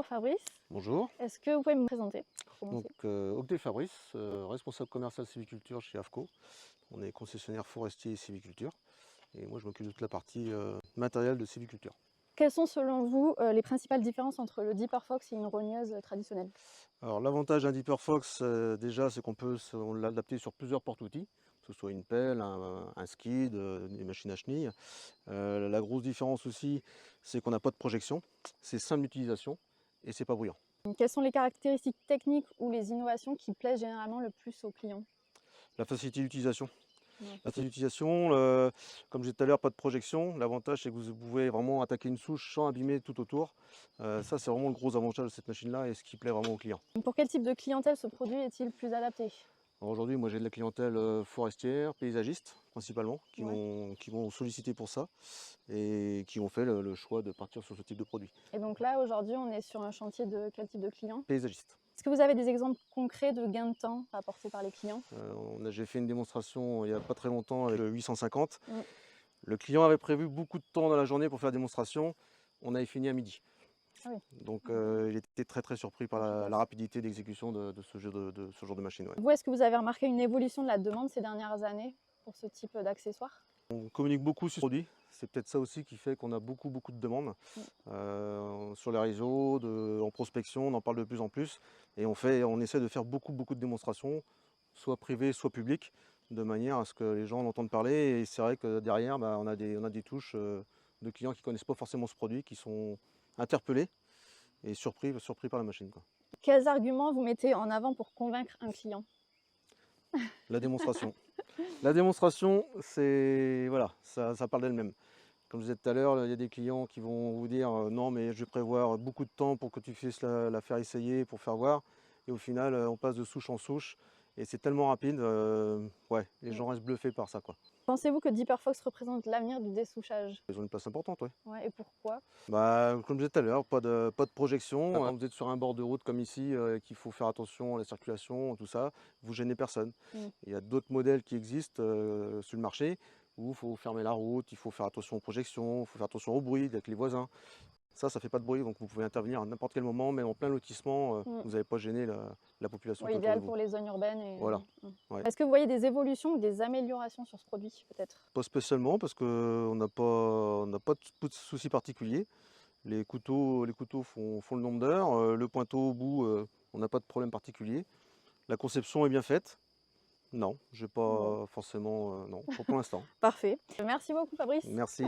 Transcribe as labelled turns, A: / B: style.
A: Bonjour Fabrice,
B: Bonjour,
A: est-ce que vous pouvez me présenter pour
B: donc
A: commencer?
B: Octave Fabrice, responsable commercial sylviculture chez AFCO. On est concessionnaire forestier et sylviculture et moi je m'occupe de toute la partie matériel de sylviculture.
A: Quelles sont selon vous les principales différences entre le Deeper Fox et une rogneuse traditionnelle?
B: Alors l'avantage d'un Deeper Fox déjà c'est on l'a adapté sur plusieurs porte-outils, que ce soit une pelle, un skid, des machines à chenilles. La grosse différence aussi c'est qu'on n'a pas de projection, c'est simple d'utilisation et c'est pas bruyant.
A: Quelles sont les caractéristiques techniques ou les innovations qui plaisent généralement le plus aux clients?
B: La facilité d'utilisation.
A: Ouais.
B: La utilisation, comme je disais tout à l'heure, pas de projection. L'avantage, c'est que vous pouvez vraiment attaquer une souche sans abîmer tout autour. Ça, c'est vraiment le gros avantage de cette machine-là et ce qui plaît vraiment aux clients.
A: Pour quel type de clientèle ce produit est-il plus adapté?
B: Alors aujourd'hui, moi, j'ai de la clientèle forestière, paysagiste, principalement,
A: Ouais.
B: qui vont solliciter pour ça et qui ont fait le choix de partir sur ce type de produit.
A: Et donc là, aujourd'hui, on est sur un chantier de quel type de client?
B: Paysagiste.
A: Est-ce que vous avez des exemples concrets de gains de temps apportés par les clients?
B: J'ai fait une démonstration il n'y a pas très longtemps avec le 850.
A: Mm.
B: Le client avait prévu beaucoup de temps dans la journée pour faire la démonstration. On avait fini à midi.
A: Ah oui.
B: Donc il était très surpris par la rapidité d'exécution de ce genre de machine. Ouais.
A: Vous, est-ce que vous avez remarqué une évolution de la demande ces dernières années pour ce type d'accessoires?
B: On communique beaucoup sur ce produit, c'est peut-être ça aussi qui fait qu'on a beaucoup de demandes. Sur les réseaux, en prospection, on en parle de plus en plus et on essaie de faire beaucoup de démonstrations, soit privées, soit publiques, de manière à ce que les gens en entendent parler. Et c'est vrai que derrière, on a des touches de clients qui ne connaissent pas forcément ce produit, qui sont interpellés et surpris par la machine, quoi.
A: Quels arguments vous mettez en avant pour convaincre un client?
B: La démonstration. La démonstration, c'est voilà, ça parle d'elle-même. Comme je disais tout à l'heure, il y a des clients qui vont vous dire non, mais je vais prévoir beaucoup de temps pour que tu puisses la faire essayer, pour faire voir. Et au final, on passe de souche en souche et c'est tellement rapide, ouais, les gens restent bluffés par ça, quoi.
A: Pensez-vous que Deeper Fox représente l'avenir du dessouchage?
B: Ils ont une place importante, ouais.
A: Ouais, et pourquoi?
B: Bah, comme je disais tout à l'heure, pas de projection. Quand vous êtes sur un bord de route comme ici, qu'il faut faire attention à la circulation, tout ça, vous gênez personne.
A: Mm.
B: Il y a d'autres modèles qui existent sur le marché où il faut fermer la route, il faut faire attention aux projections, il faut faire attention au bruit avec les voisins. Ça fait pas de bruit, donc vous pouvez intervenir à n'importe quel moment, même en plein lotissement,
A: Mm.
B: vous n'avez pas gêné la population
A: Ouais,
B: qui est autour de
A: idéal
B: vous.
A: pour les zones urbaines.
B: Voilà.
A: Mm.
B: Ouais.
A: Est-ce que vous voyez des évolutions ou des améliorations sur ce produit, peut-être?
B: Pas spécialement parce qu'on n'a pas de soucis particuliers. Les couteaux font le nombre d'heures. Le pointeau au bout, on n'a pas de problème particulier. La conception est bien faite. Non, j'ai
A: Bon,
B: pas forcément, non, pas pour l'instant.
A: parfait. Merci beaucoup, Fabrice.
B: Merci.